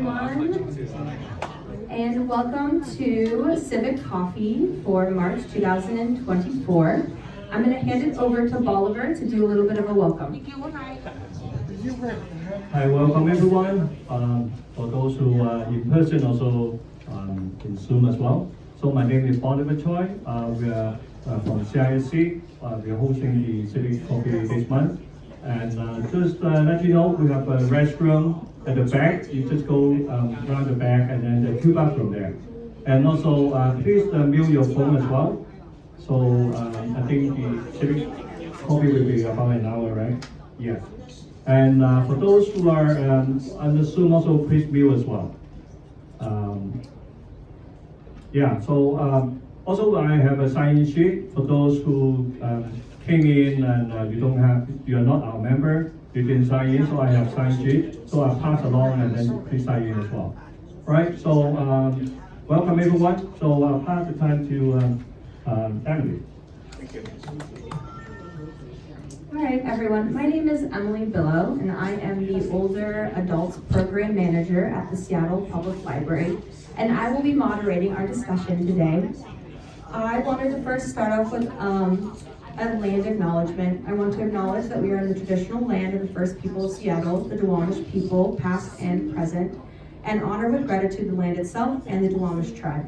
everyone, and welcome to Civic Coffee for March 2024. I'm going to hand it over to Bolivar to do a little bit of a welcome. Hi, welcome everyone. For those who are in person, also in Zoom as well. So my name is Bolivar Choi. We are from CISC. We are hosting the Civic Coffee this month. And just let you know, we have a restroom at the back. You just go around the back, and then the two bathrooms there. And also, please mute your phone as well. So I think the Civic Coffee will be about an hour, right? Yes. And for those who are on the Zoom, also please mute as well. Also I have a sign-in sheet for those who came in and you are not our member, you can sign in. So I have sign sheet, so I'll pass along and then please sign in as well. All right, so welcome everyone. So I'll pass the time to Emily. Thank you. All right, everyone. My name is Emily Billow, and I am the Older Adults Program Manager at the Seattle Public Library, and I will be moderating our discussion today. I wanted to first start off with a land acknowledgement. I want to acknowledge that we are in the traditional land of the first people of Seattle, the Duwamish people, past and present, and honor with gratitude the land itself and the Duwamish tribe.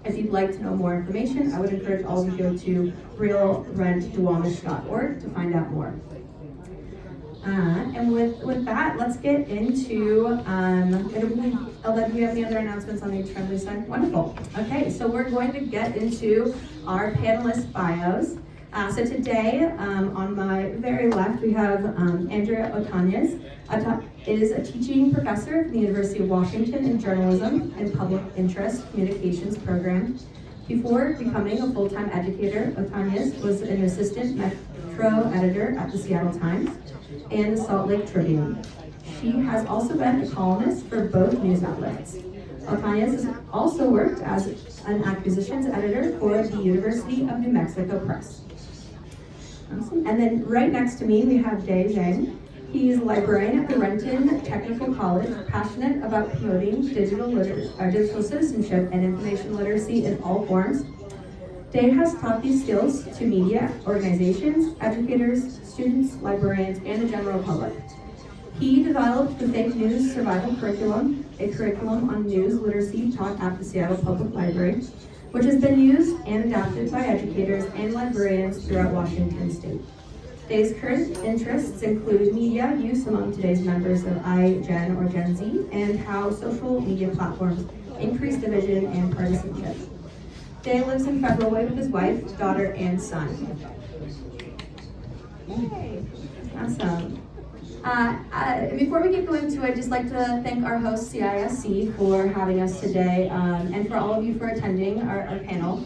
If you'd like to know more information, I would encourage all of you to go to realrentduwamish.org to find out more. And with that, let's get into, Ella, do you have any other announcements on the Trembly side? Wonderful. Okay, so we're going to get into our panelist bios. So today, on my very left, we have Andrea Otanez. Is a teaching professor at the University of Washington in journalism and public interest communications program. Before becoming a full-time educator, Otanez was an assistant metro editor at the Seattle Times and the Salt Lake Tribune. She has also been a columnist for both news outlets. Otanez has also worked as an acquisitions editor for the University of New Mexico Press. Awesome. And then right next to me, we have Dae Zhang. He's a librarian at the Renton Technical College, passionate about promoting digital citizenship and information literacy in all forms. Dae has taught these skills to media, organizations, educators, students, librarians, and the general public. He developed the Fake News Survival Curriculum, a curriculum on news literacy taught at the Seattle Public Library, which has been used and adapted by educators and librarians throughout Washington State. Dae's current interests include media use among today's members of iGen or Gen Z, and how social media platforms increase division and partisanship. Dae lives in Federal Way with his wife, daughter, and son. Yay! Awesome. Before we get going to it, I'd just like to thank our host, CISC, for having us today, and for all of you for attending our panel.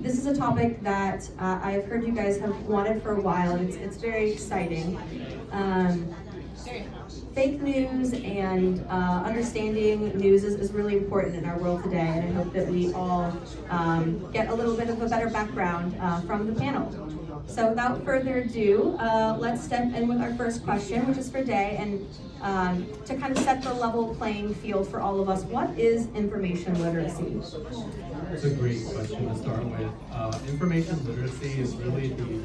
This is a topic that I've heard you guys have wanted for a while, and it's very exciting. Fake news and understanding news is really important in our world today, and I hope that we all get a little bit of a better background from the panel. So without further ado, let's step in with our first question, which is for Dae, and to kind of set the level playing field for all of us, what is information literacy? It's a great question to start with. Information literacy is really the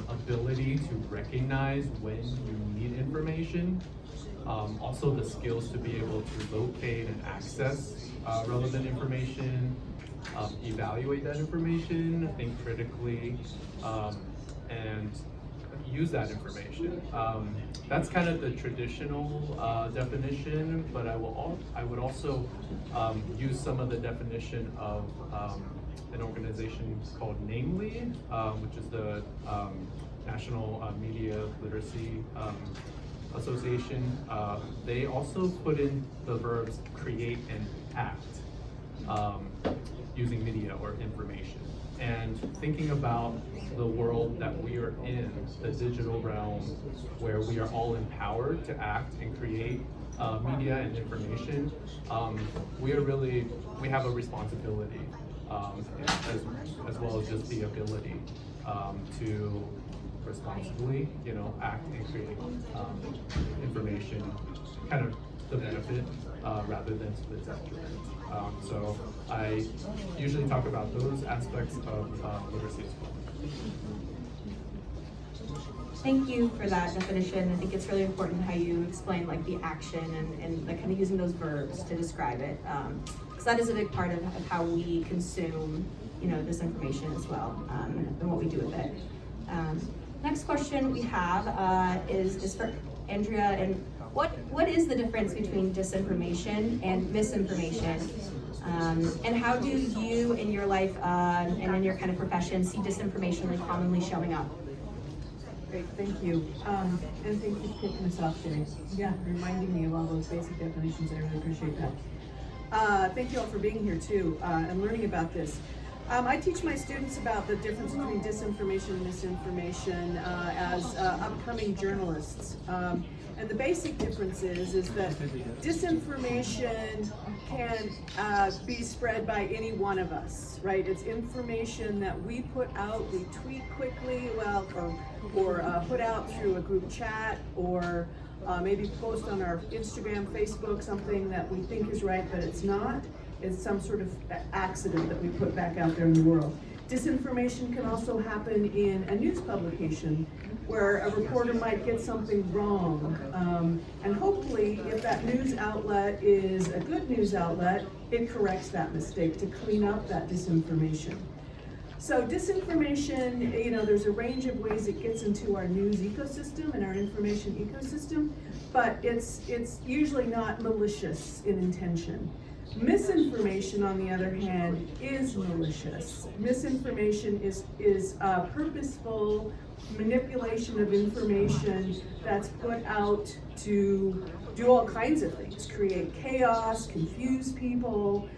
ability to recognize when you need information, also the skills to be able to locate and access relevant information, evaluate that information, think critically, and use that information. That's kind of the traditional definition, but I would also use some of the definition of an organization called Namely, which is the National Media Literacy Association. They also put in the verbs create and act using media or information. And thinking about the world that we are in, the digital realm, where we are all empowered to act and create media and information, we have a responsibility, as well as just the ability to responsibly, act and create information, kind of the benefit rather than to the detriment. So I usually talk about those aspects of literacy as well. Thank you for that definition. I think it's really important how you explain like the action and like kind of using those verbs to describe it. Because that is a big part of how we consume, you know, this information as well, and what we do with it. Next question we have is for Andrea, and what is the difference between disinformation and misinformation? And how do you in your life and in your kind of profession see disinformation like commonly showing up? Great, thank you. And thank you for kicking us off today. Yeah, reminding me of all those basic definitions. I really appreciate that. Thank you all for being here too and learning about this. I teach my students about the difference between disinformation and misinformation as upcoming journalists. And the basic difference is that disinformation can be spread by any one of us, right? It's information that we put out, we tweet quickly, or put out through a group chat, or maybe post on our Instagram, Facebook, something that we think is right, but it's not. It's some sort of accident that we put back out there in the world. Disinformation can also happen in a news publication where a reporter might get something wrong. And hopefully, if that news outlet is a good news outlet, it corrects that mistake to clean up that disinformation. So disinformation, you know, there's a range of ways it gets into our news ecosystem and our information ecosystem, but it's usually not malicious in intention. Misinformation, on the other hand, is malicious. Misinformation is purposeful manipulation of information that's put out to do all kinds of things, create chaos, confuse people.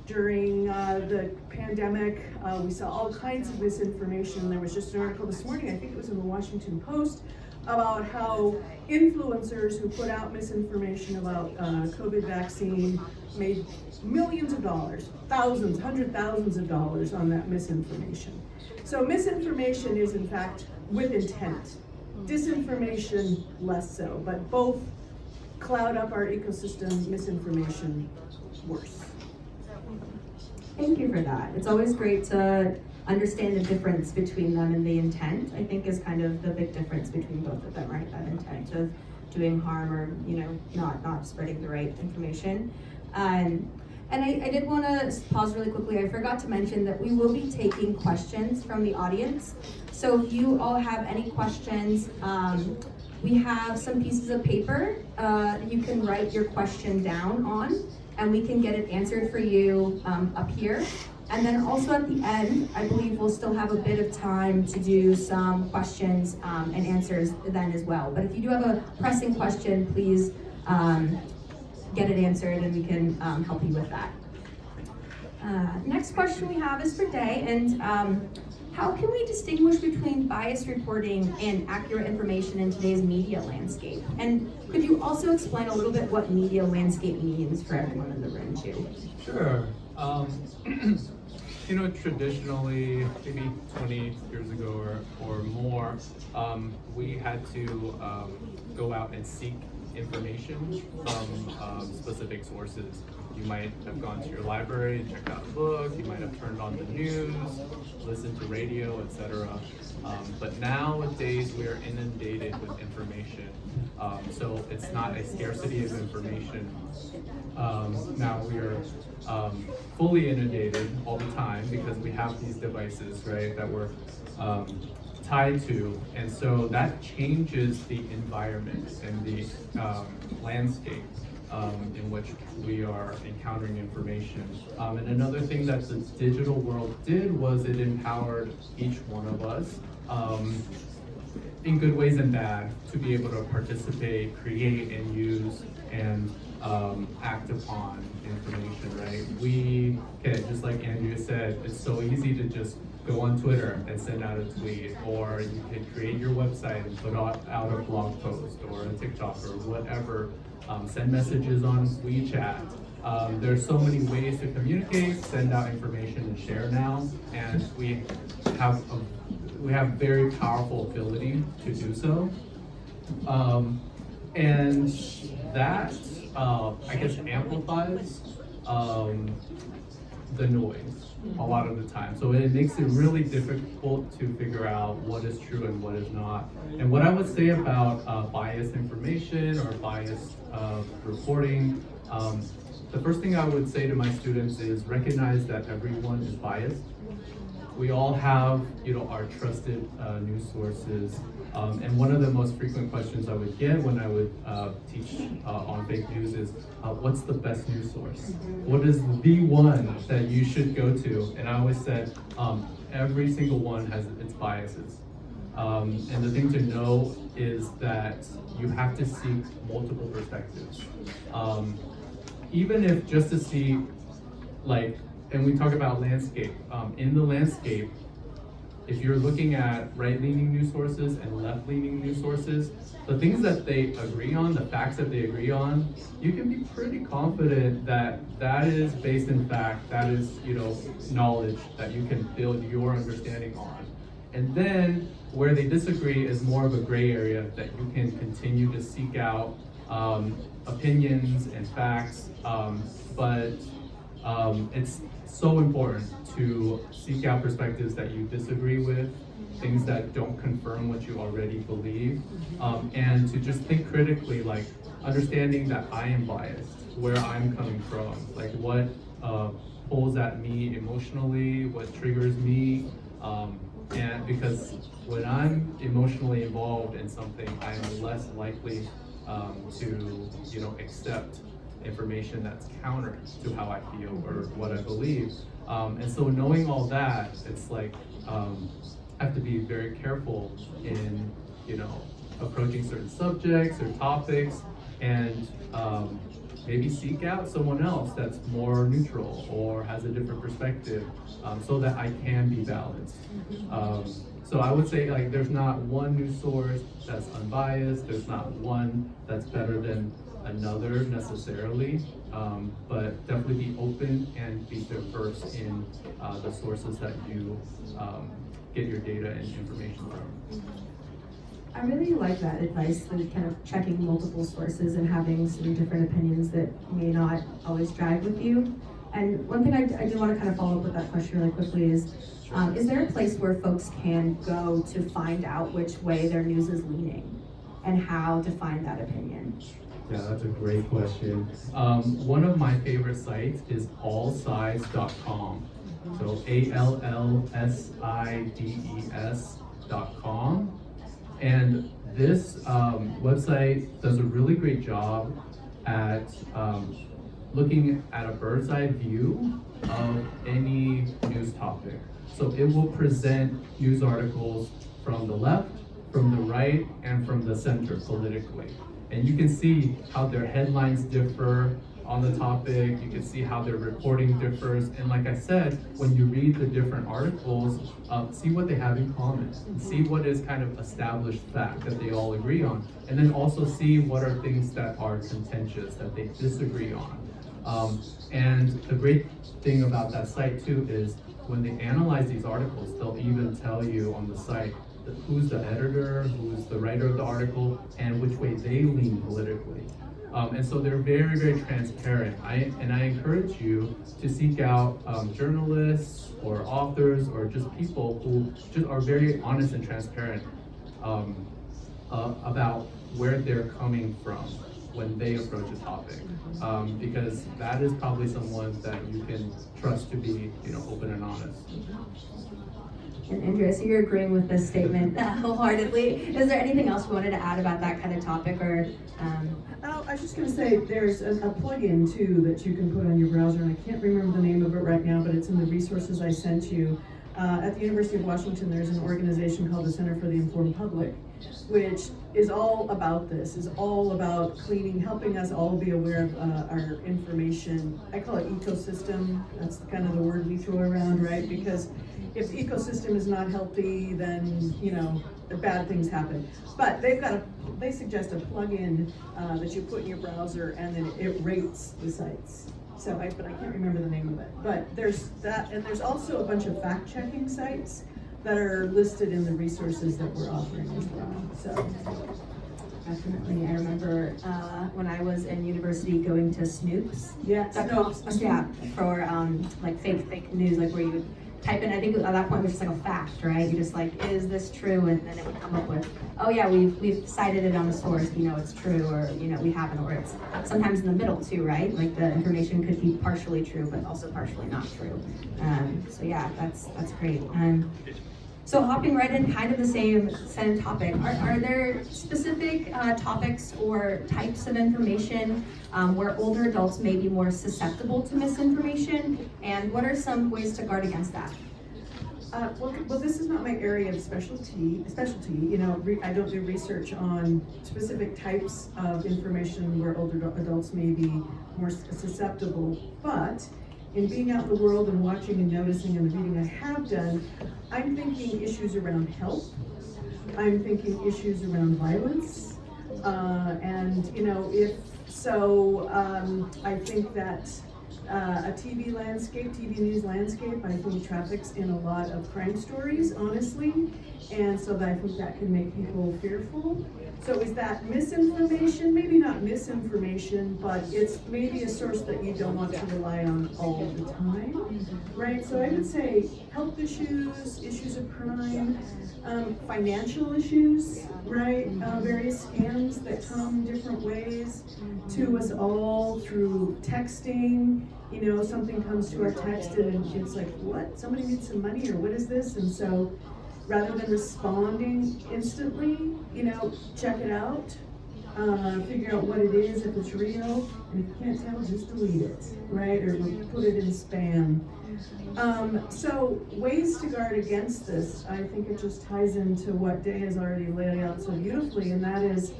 During the pandemic, we saw all kinds of misinformation. There was just an article this morning, I think it was in the Washington Post, about how influencers who put out misinformation about COVID vaccine made millions of dollars, thousands, hundred thousands of dollars on that misinformation. So misinformation is in fact with intent. Disinformation less so, but both cloud up our ecosystem, misinformation worse. Thank you for that. It's always great to understand the difference between them and the intent, I think, is kind of the big difference between both of them, right? That intent of doing harm or, you know, not spreading the right information. And I did want to pause really quickly. I forgot to mention that we will be taking questions from the audience. So if you all have any questions, we have some pieces of paper you can write your question down on, and we can get it answered for you up here. And then also at the end, I believe we'll still have a bit of time to do some questions and answers then as well. But if you do have a pressing question, please get it answered and we can help you with that. Next question we have is for Day, and how can we distinguish between biased reporting and accurate information in today's media landscape? And could you also explain a little bit what media landscape means for everyone in the room too? Sure. You know, traditionally, maybe 20 years ago or more, we had to go out and seek information from specific sources. You might have gone to your library and checked out a book, you might have turned on the news, listened to radio, etc. But nowadays we are inundated with information. So it's not a scarcity of information. Now we are fully inundated all the time because we have these devices, right, that we're tied to, and so that changes the environment and the landscape in which we are encountering information. And another thing that the digital world did was it empowered each one of us in good ways and bad to be able to participate, create, and use and act upon information, right? We can, just like Andrea said, it's so easy to just go on Twitter and send out a tweet, or you can create your website and put out a blog post or a TikTok or whatever, send messages on WeChat. There's so many ways to communicate, send out information and share now, and we have very powerful ability to do so. And that, I guess, amplifies the noise a lot of the time. So it makes it really difficult to figure out what is true and what is not. And what I would say about biased information or biased reporting, the first thing I would say to my students is recognize that everyone is biased. We all have, our trusted news sources. And one of the most frequent questions I would get when I would teach on fake news is, what's the best news source? What is the one that you should go to? And I always said, every single one has its biases. And the thing to know is that you have to seek multiple perspectives. Even if just to see, and we talk about landscape. In the landscape, if you're looking at right-leaning news sources and left-leaning news sources, the things that they agree on, the facts that they agree on, you can be pretty confident that that is based in fact, that is, knowledge that you can build your understanding on. And then where they disagree is more of a gray area that you can continue to seek out opinions and facts, but it's so important to seek out perspectives that you disagree with, things that don't confirm what you already believe, and to just think critically, like understanding that I am biased, where I'm coming from, like what pulls at me emotionally, what triggers me, and because when I'm emotionally involved in something, I am less likely to accept information that's counter to how I feel or what I believe. And so knowing all that, it's like I have to be very careful in approaching certain subjects or topics, and maybe seek out someone else that's more neutral or has a different perspective, so that I can be balanced. So I would say there's not one news source that's unbiased, there's not one that's better than another necessarily, but definitely be open and be diverse in the sources that you get your data and information from. I really like that advice, the kind of checking multiple sources and having some different opinions that may not always drive with you. And one thing I do want to kind of follow up with that question really quickly is there a place where folks can go to find out which way their news is leaning and how to find that opinion? Yeah, that's a great question. One of my favorite sites is allsides.com. So allsides.com. And this website does a really great job at looking at a bird's eye view of any news topic. So it will present news articles from the left, from the right, and from the center politically. And you can see how their headlines differ on the topic, you can see how their reporting differs, and like I said, when you read the different articles, see what they have in common, see what is kind of established fact that they all agree on, and then also see what are things that are contentious, that they disagree on. And the great thing about that site too is when they analyze these articles, they'll even tell you on the site who's the editor, who's the writer of the article, and which way they lean politically. And so they're very, very transparent. I encourage you to seek out journalists or authors or just people who just are very honest and transparent about where they're coming from when they approach a topic, because that is probably someone that you can trust to be, open and honest. And Andrea, so you're agreeing with this statement wholeheartedly. Is there anything else you wanted to add about that kind of topic, or? Oh, I was just going to say there's a plugin too that you can put on your browser, and I can't remember the name of it right now, but it's in the resources I sent you. At the University of Washington, there's an organization called the Center for the Informed Public, which is all about this, is all about helping us all be aware of our information. I call it ecosystem. That's kind of the word we throw around, right? Because if the ecosystem is not healthy, then, bad things happen. But they suggest a plugin that you put in your browser, and then it rates the sites. So, but I can't remember the name of it. But there's that, and there's also a bunch of fact-checking sites that are listed in the resources that we're offering as well. So, definitely. I remember when I was in university going to Snoops. Yeah, Snoops. Yeah, for like fake news, like where you would type in. I think at that point it was just like a fact, right? You just like, is this true? And then it would come up with, oh yeah, we've cited it on the source. We know it's true, or we haven't, or it's sometimes in the middle too, right? Like the information could be partially true, but also partially not true. So yeah, that's great. So hopping right in, kind of the same topic. Are there specific topics or types of information where older adults may be more susceptible to misinformation? And what are some ways to guard against that? Well, this is not my area of specialty. I don't do research on specific types of information where older adults may be more susceptible, but in being out in the world and watching and noticing and the reading I have done, I'm thinking issues around health. I'm thinking issues around violence. I think that a TV news landscape, I think traffics in a lot of crime stories, honestly. And so I think that can make people fearful. So is that misinformation? Maybe not misinformation, but it's maybe a source that you don't want to rely on all the time, right? So I would say health issues, issues of crime, financial issues, right? Various scams that come different ways to us all through texting. Something comes to our text and it's like, what? Somebody needs some money, or what is this? And so rather than responding instantly, check it out, figure out what it is, if it's real, and if you can't tell, just delete it, right? Or put it in spam. So ways to guard against this, I think it just ties into what Day has already laid out so beautifully, and that is,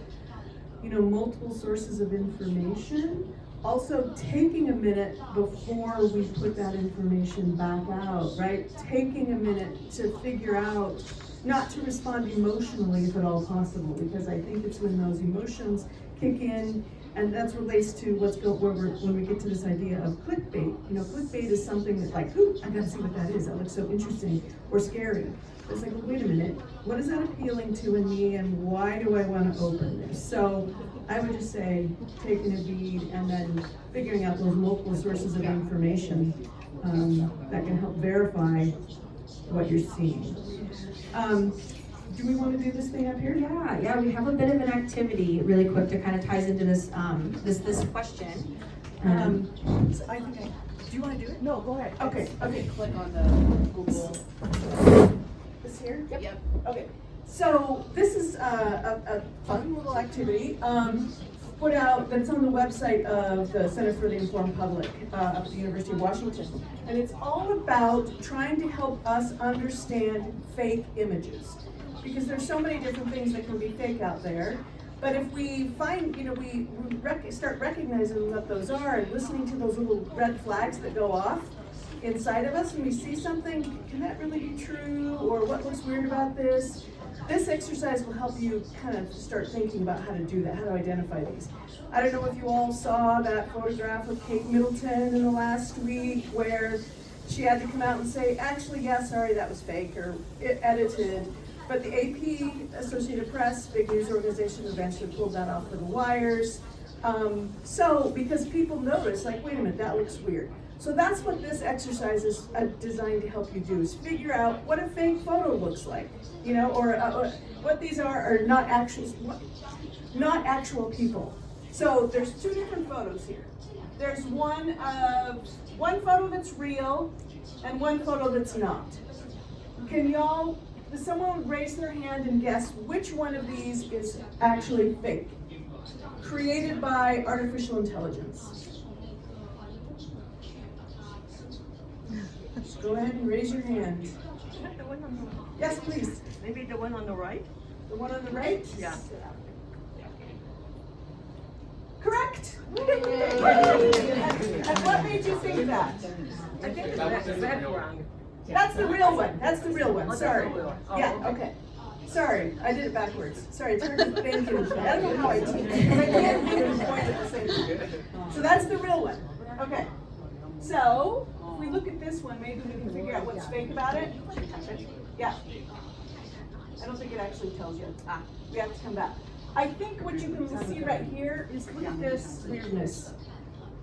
multiple sources of information. Also taking a minute before we put that information back out, right? Taking a minute to figure out, not to respond emotionally if at all possible, because I think it's when those emotions kick in, and that relates to when we get to this idea of clickbait. Clickbait is something that's like, ooh, I gotta see what that is, that looks so interesting or scary. But it's like, well, wait a minute, what is that appealing to in me, and why do I want to open this? So I would just say taking a bead and then figuring out those multiple sources of information that can help verify what you're seeing. Do we want to do this thing up here? Yeah, we have a bit of an activity really quick that kind of ties into this this question. So I think do you want to do it? No, go ahead. Okay. Click on the Google. This here? Yep. Okay. So this is a fun little activity put out that's on the website of the Center for the Informed Public up at the University of Washington. And it's all about trying to help us understand fake images. Because there's so many different things that can be fake out there. But if we find, we start recognizing what those are and listening to those little red flags that go off inside of us, and we see something, can that really be true? Or what looks weird about this? This exercise will help you kind of start thinking about how to do that, how to identify these. I don't know if you all saw that photograph of Kate Middleton in the last week where she had to come out and say, actually, yeah, sorry, that was fake, or it edited. But the AP, Associated Press, big news organization, eventually pulled that off of the wires. Because people notice, like, wait a minute, that looks weird. So that's what this exercise is designed to help you do, is figure out what a fake photo looks like, or what these are not actual people. So there's two different photos here. There's one photo that's real and one photo that's not. Does someone raise their hand and guess which one of these is actually fake? Created by artificial intelligence. Just go ahead and raise your hand. The one on the, Yes, please. maybe the one on the right? The one on the right? Yeah. Correct. And what made you think that? I think it's background. That's the real one. That's the real one. Sorry. Oh, Yeah, okay. Sorry, I did it backwards. Sorry, it's hard to think. I don't know how I teach. I can't think and point at the same time. So that's the real one. Okay. So if we look at this one, maybe we can figure out what's fake about it. Yeah. I don't think it actually tells you. We have to come back. I think what you can see right here is, look at this weirdness.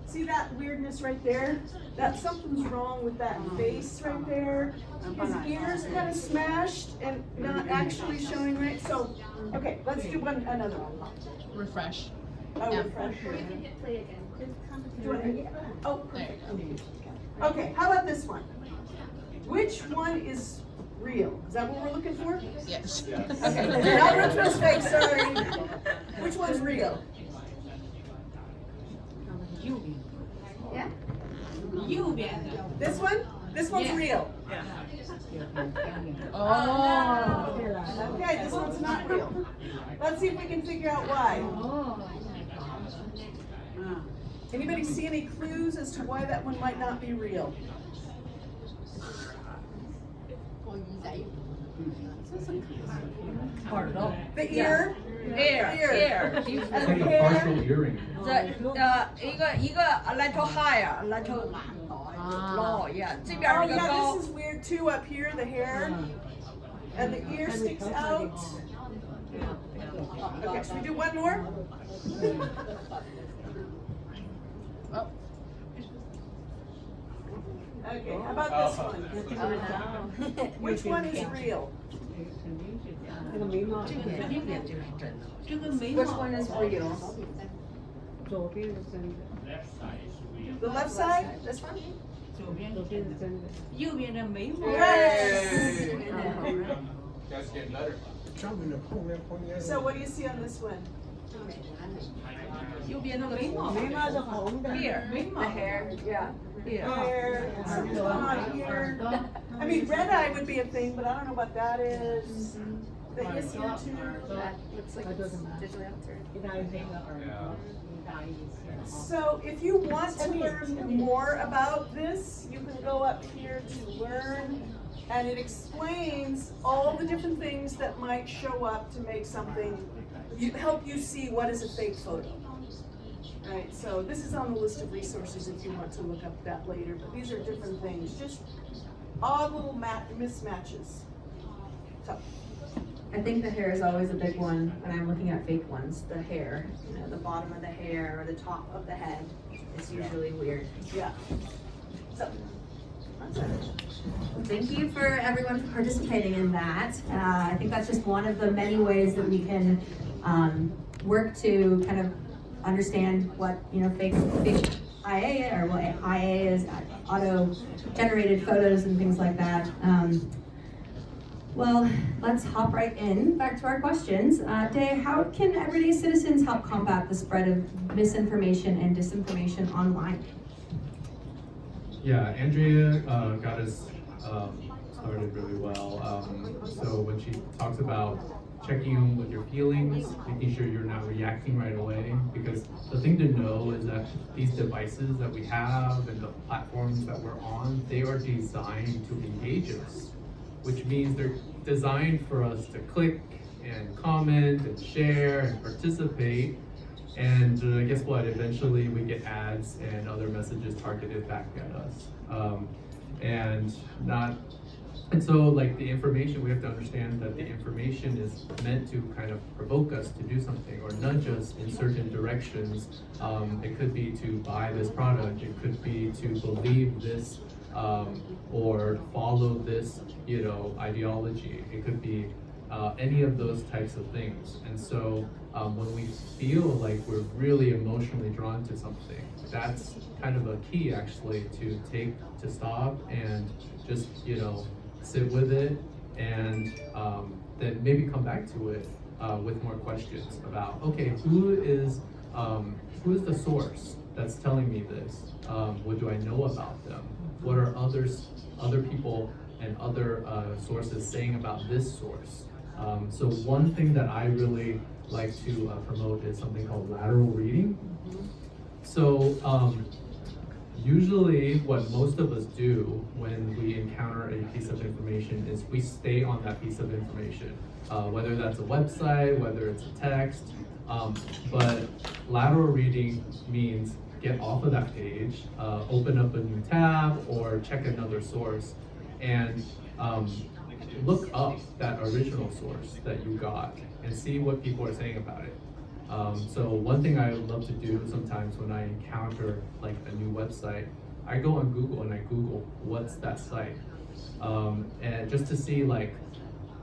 See that weirdness right there? That something's wrong with that face right there. His ears kind of smashed and not actually showing right. So, okay, let's do another one. Refresh. Oh, refresh. Oh, perfect. Okay, how about this one? Which one is real? Is that what we're looking for? Yes. Okay, not which one's fake, sorry. Which one's real? Yeah? This one? This one's real. Oh. Okay, this one's not real. Let's see if we can figure out why. Anybody see any clues as to why that one might not be real? The ear? Ear. And It's the like a hair? partial earring.一个 a little higher, a little low, yeah. 这边 Oh 这个 yeah, 高 this is weird too up here, the hair. And the ear sticks out. Okay, should we do one more? Okay, how about this one? Which one is real? Which one is real? The left side? This one? 右边的眉毛 Yes! That's getting better. So what do you see on this one? 右边那个眉毛 Here, the hair, yeah. Here. Hair, something on here. I mean, red eye would be a thing, but I don't know what that is. That is here too. That looks like it's digitally altered. So if you want to learn more about this, you can go up here to learn, and it explains all the different things that might show up to make something, help you see what is a fake photo. Right, so this is on the list of resources if you want to look up that later, but these are different things, just odd little mismatches. So, I think the hair is always a big one when I'm looking at fake ones. The hair, you know, the bottom of the hair or the top of the head. It's usually weird. yeah. So, that's it. Well, thank you for everyone for participating in that. I think that's just one of the many ways that we can work to kind of understand what, you know, fake IA or what IA is, auto-generated photos and things like that. Well, let's hop right in, back to our questions. Day, how can everyday citizens help combat the spread of misinformation and disinformation online? Yeah, Andrea got us started really well. So when she talks about checking in with your feelings, making sure you're not reacting right away, because the thing to know is that these devices that we have and the platforms that we're on, they are designed to engage us, which means they're designed for us to click and comment and share and participate. And guess what? Eventually we get ads and other messages targeted back at us. And so like the information, we have to understand that the information is meant to kind of provoke us to do something or nudge us in certain directions. It could be to buy this product, it could be to believe this or follow this, you know, ideology. It could be any of those types of things. And so when we feel like we're really emotionally drawn to something, that's kind of a key actually to stop and just, you know, sit with it and then maybe come back to it with more questions about, okay, who is the source that's telling me this? What do I know about them? What are other people and other sources saying about this source? So one thing that I really like to promote is something called lateral reading. So usually what most of us do when we encounter a piece of information is we stay on that piece of information, whether that's a website, whether it's a text, but lateral reading means get off of that page, open up a new tab or check another source. And look up that original source that you got and see what people are saying about it. So one thing I love to do sometimes when I encounter like a new website, I go on Google and I Google what's that site, and just to see like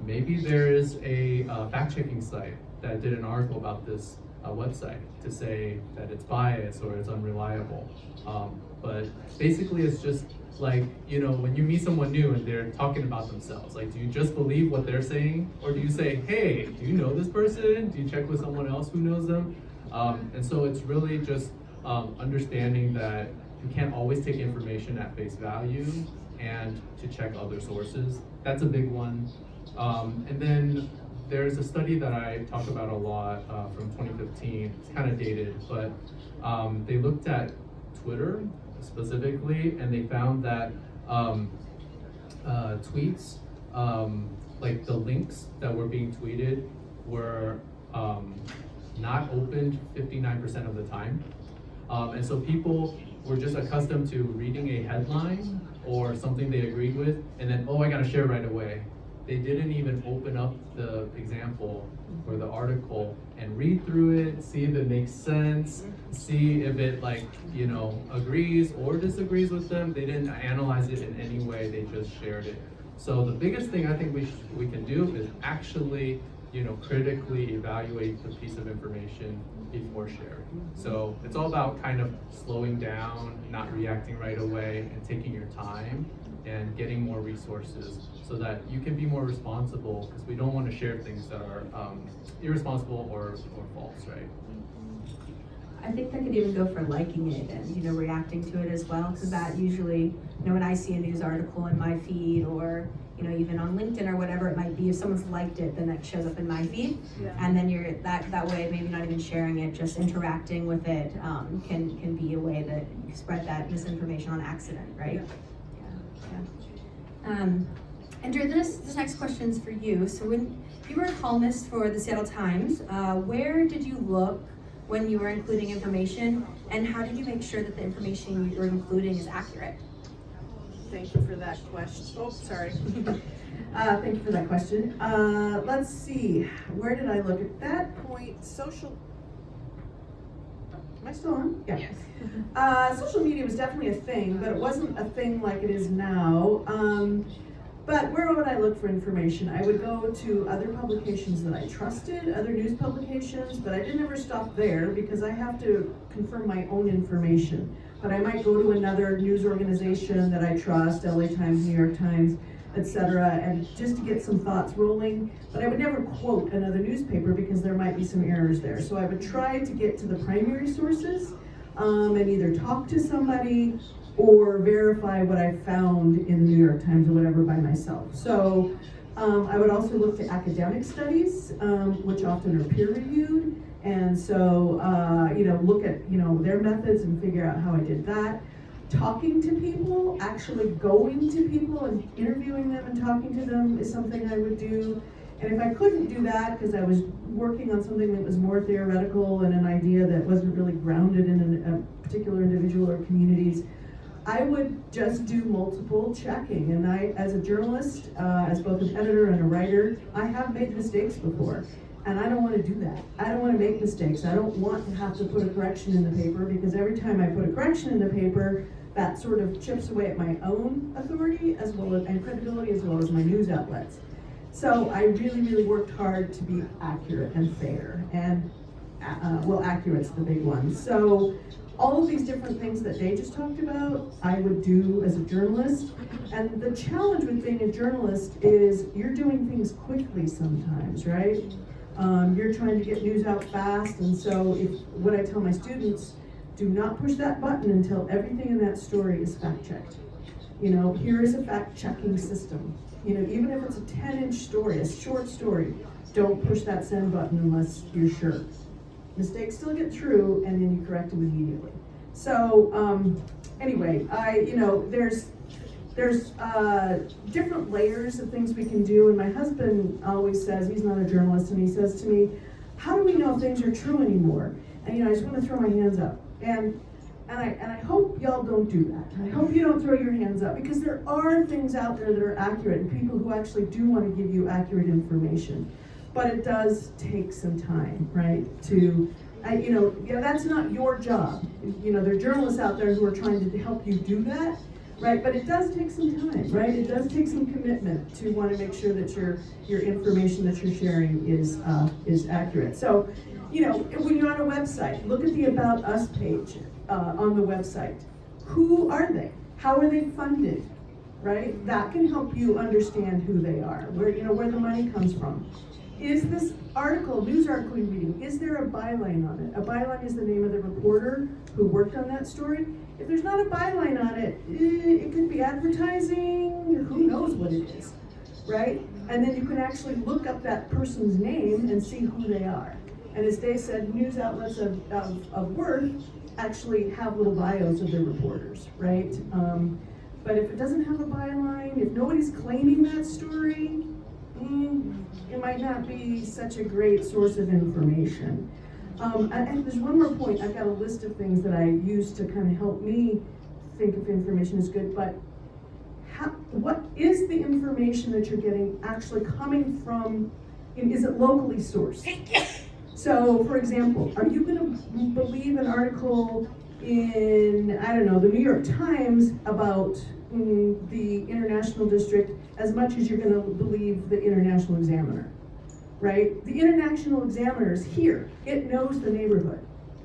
maybe there is a fact-checking site that did an article about this website to say that it's biased or it's unreliable. But basically it's just like, you know, when you meet someone new and they're talking about themselves, like, do you just believe what they're saying? Or do you say, hey, do you know this person? Do you check with someone else who knows them? And so it's really just understanding that you can't always take information at face value and to check other sources. That's a big one. And then there's a study that I talk about a lot from 2015. It's kind of dated, but they looked at Twitter specifically, and they found that tweets, like the links that were being tweeted, were not opened 59% of the time. And so people were just accustomed to reading a headline or something they agreed with, and then, oh, I gotta share right away. They didn't even open up the example or the article and read through it, see if it makes sense, see if it, like, you know, agrees or disagrees with them. They didn't analyze it in any way, they just shared it. So the biggest thing I think we can do is actually, you know, critically evaluate the piece of information before sharing. So it's all about kind of slowing down, not reacting right away, and taking your time and getting more resources so that you can be more responsible, because we don't want to share things that are irresponsible or false, right? I think that could even go for liking it and, you know, reacting to it as well, because that usually, you know, when I see a news article in my feed, or, you know, even on LinkedIn or whatever it might be, if someone's liked it, then that shows up in my feed. Yeah. And then you're that way, maybe not even sharing it, just interacting with it can be a way that you spread that misinformation on accident, right? Yeah. Andrew, this next question's for you. So when you were a columnist for the Seattle Times, where did you look when you were including information, and how did you make sure that the information you were including is accurate? Thank you for that question. Oh, sorry. Thank you for that question. Let's see, where did I look at that point? Social, am I still on? Yeah. Yes. Social media was definitely a thing, but it wasn't a thing like it is now. But where would I look for information? I would go to other publications that I trusted, other news publications, but I didn't ever stop there because I have to confirm my own information. But I might go to another news organization that I trust, LA Times, New York Times, etc., and just to get some thoughts rolling. But I would never quote another newspaper because there might be some errors there. So I would try to get to the primary sources and either talk to somebody or verify what I found in the New York Times or whatever by myself. So I would also look to academic studies, which often are peer-reviewed, and so you know, look at, you know, their methods and figure out how I did that. Talking to people, actually going to people and interviewing them and talking to them is something I would do. And if I couldn't do that because I was working on something that was more theoretical and an idea that wasn't really grounded in a particular individual or communities, I would just do multiple checking. And I, as a journalist, as both an editor and a writer, I have made mistakes before. And I don't want to do that. I don't want to make mistakes. I don't want to have to put a correction in the paper, because every time I put a correction in the paper, that sort of chips away at my own authority as well as, and credibility, as well as my news outlets. So I really, really worked hard to be accurate and fair. And well, accurate's the big one. So all of these different things that they just talked about, I would do as a journalist. And the challenge with being a journalist is you're doing things quickly sometimes, right? You're trying to get news out fast, and so what I tell my students, do not push that button until everything in that story is fact-checked. You know, here is a fact-checking system. You know, even if it's a 10-inch story, a short story, don't push that send button unless you're sure. Mistakes still get through, and then you correct them immediately. So anyway, there's different layers of things we can do, and my husband always says, he's not a journalist, and he says to me, how do we know if things are true anymore? And I just want to throw my hands up. And and I hope y'all don't do that. I hope you don't throw your hands up, because there are things out there that are accurate and people who actually do want to give you accurate information. But it does take some time, right? That's not your job. There are journalists out there who are trying to help you do that, right? But it does take some time, right? It does take some commitment to want to make sure that your information that you're sharing is accurate. So, when you're on a website, look at the About Us page on the website. Who are they? How are they funded? Right? That can help you understand who they are, where the money comes from. Is this news article you're reading, is there a byline on it? A byline is the name of the reporter who worked on that story. If there's not a byline on it, it could be advertising, who knows what it is, right? And then you can actually look up that person's name and see who they are. And as Dave said, news outlets of worth actually have little bios of their reporters, right? But if it doesn't have a byline, if nobody's claiming that story, it might not be such a great source of information. And there's one more point. I've got a list of things that I use to kind of help me think if information is good, but what is the information that you're getting actually coming from, is it locally sourced? So, for example, are you going to believe an article in, I don't know, the New York Times about the International District as much as you're going to believe the International Examiner, right? The International Examiner is here. It knows the neighborhood,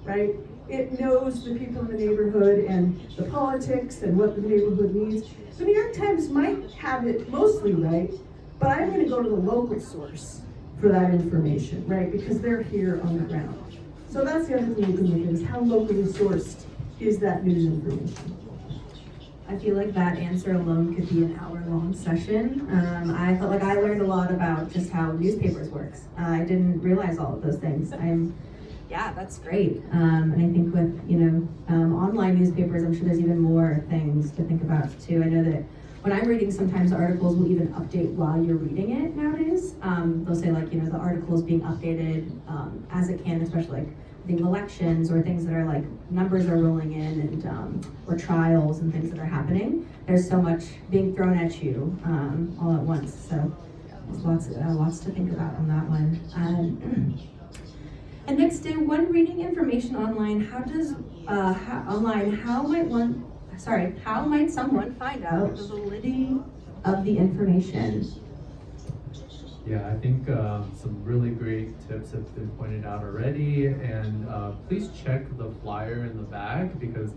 right? It knows the people in the neighborhood and the politics and what the neighborhood needs. The New York Times might have it mostly right, but I'm going to go to the local source for that information, right? Because they're here on the ground. So that's the other thing you can look at, is how locally sourced is that news information. I feel like that answer alone could be an hour-long session. I felt like I learned a lot about just how newspapers works. I didn't realize all of those things. Yeah, that's great. And I think with online newspapers, I'm sure there's even more things to think about too. I know that when I'm reading, sometimes articles will even update while you're reading it nowadays. They'll say the article is being updated as it can, especially the elections or things that are like numbers are rolling in and or trials and things that are happening. There's so much being thrown at you all at once. So there's lots to think about on that one. And next day, when reading information online, how might someone find out the validity of the information? Yeah, I think some really great tips have been pointed out already, and please check the flyer in the back because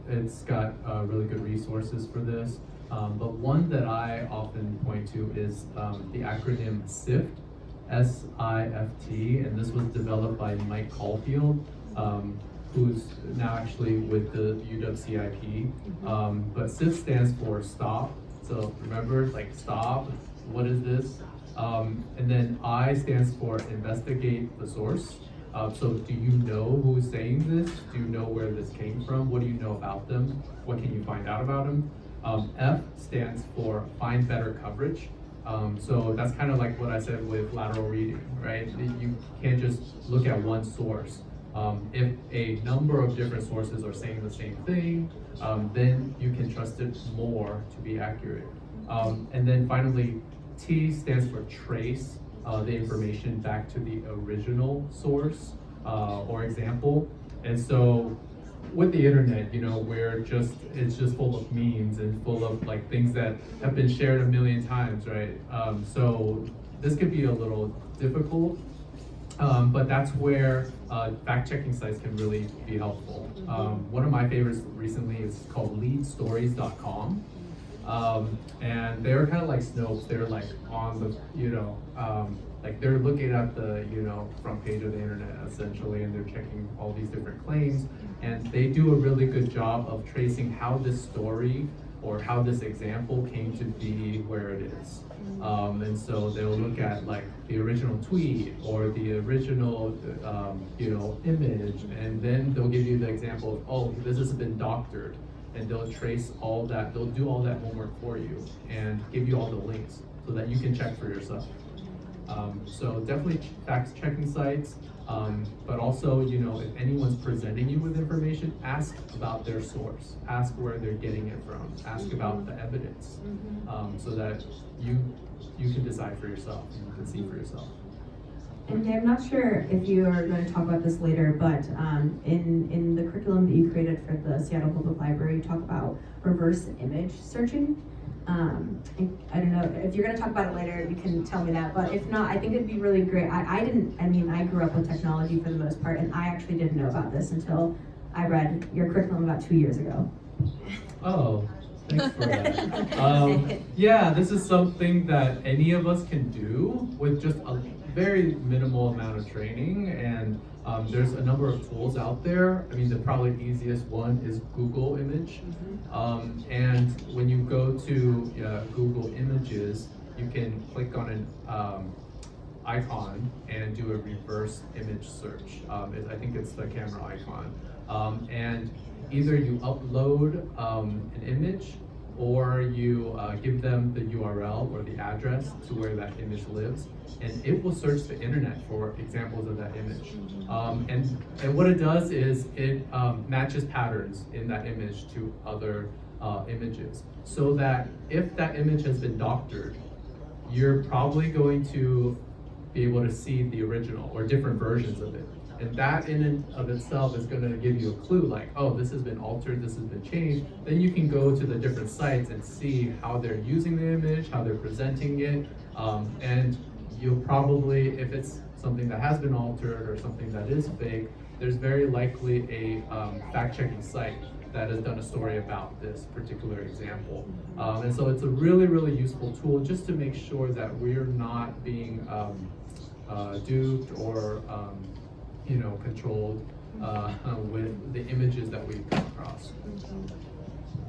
it's got really good resources for this. But one that I often point to is the acronym SIFT, S-I-F-T, and this was developed by Mike Caulfield, who's now actually with the UW-CIP. But SIFT stands for stop. So remember, like stop, what is this? And then I stands for investigate the source. So do you know who's saying this? Do you know where this came from? What do you know about them? What can you find out about them? F stands for find better coverage. So that's kind of like what I said with lateral reading, right? You can't just look at one source. If a number of different sources are saying the same thing, then you can trust it more to be accurate. And then finally, T stands for trace the information back to the original source or example. And so with the internet, it's just full of memes and full of like things that have been shared a million times, right? So this could be a little difficult, but that's where fact-checking sites can really be helpful. One of my favorites recently is called leadstories.com. And they're kind of like Snopes. They're like on the, like they're looking at the, front page of the internet essentially, and they're checking all these different claims. And they do a really good job of tracing how this story or how this example came to be where it is. And so they'll look at like the original tweet or the original, image, and then they'll give you the example of, oh, this has been doctored. And they'll trace all that, they'll do all that homework for you and give you all the links so that you can check for yourself. So definitely fact checking sites. But also, you know, if anyone's presenting you with information, ask about their source, ask where they're getting it from, ask about the evidence, so that you can decide for yourself, you can see for yourself. And I'm not sure if you are going to talk about this later, but in the curriculum that you created for the Seattle Public Library, you talk about reverse image searching. I don't know, if you're going to talk about it later, you can tell me that, but if not, I think it'd be really great. I grew up with technology for the most part, and I actually didn't know about this until I read your curriculum about 2 years ago. Oh, thanks for that. Yeah, this is something that any of us can do with just a very minimal amount of training, and there's a number of tools out there. I mean, the probably easiest one is Google Image. And when you go to Google Images, you can click on an icon and do a reverse image search. I think it's the camera icon. And either you upload an image, or you give them the URL or the address to where that image lives, and it will search the internet for examples of that image. And what it does is it matches patterns in that image to other images, so that if that image has been doctored, you're probably going to be able to see the original or different versions of it. And that in and of itself is going to give you a clue, like, oh, this has been altered, this has been changed. Then you can go to the different sites and see how they're using the image, how they're presenting it. And you'll probably, if it's something that has been altered or something that is fake, there's very likely a fact-checking site that has done a story about this particular example. And so it's a really, really useful tool just to make sure that we're not being duped or controlled with the images that we come across.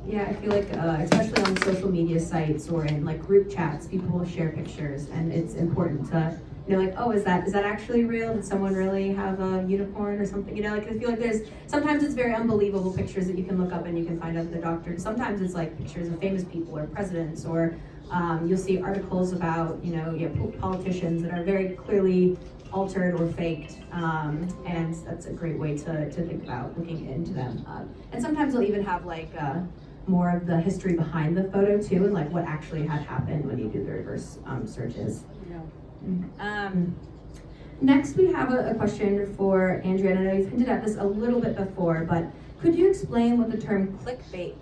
Yeah, I feel like, especially on social media sites or in like group chats, people will share pictures, and it's important to, like, oh, is that actually real? Did someone really have a unicorn or something? I feel like sometimes it's very unbelievable pictures that you can look up and you can find out the doctor. Sometimes it's like pictures of famous people or presidents, or you'll see articles about, politicians that are very clearly altered or faked, and that's a great way to think about looking into them. And sometimes they'll even have like more of the history behind the photo too, and like what actually had happened when you do the reverse searches. Yeah. Next, we have a question for Andrea, and I know you've hinted at this a little bit before, but could you explain what the term clickbait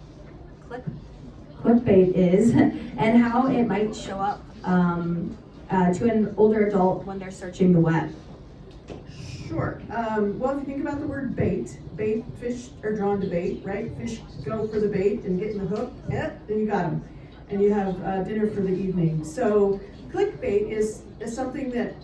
is and how it might show up to an older adult when they're searching the web? Sure. Well, if you think about the word bait, fish are drawn to bait, right? Fish go for the bait and get in the hook, then you got them. And you have dinner for the evening. So clickbait is something that,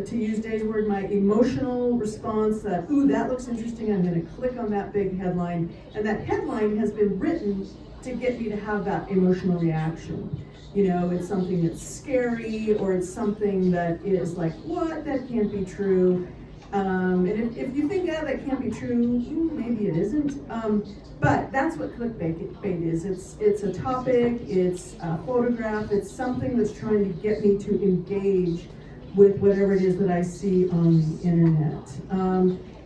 to use Dave's word, my emotional response that, ooh, that looks interesting, I'm gonna click on that big headline. And that headline has been written to get me to have that emotional reaction. It's something that's scary, or it's something that is like, what, that can't be true. And if you think, that can't be true, maybe it isn't. But that's what clickbait is. It's a topic, it's a photograph, it's something that's trying to get me to engage with whatever it is that I see on the internet.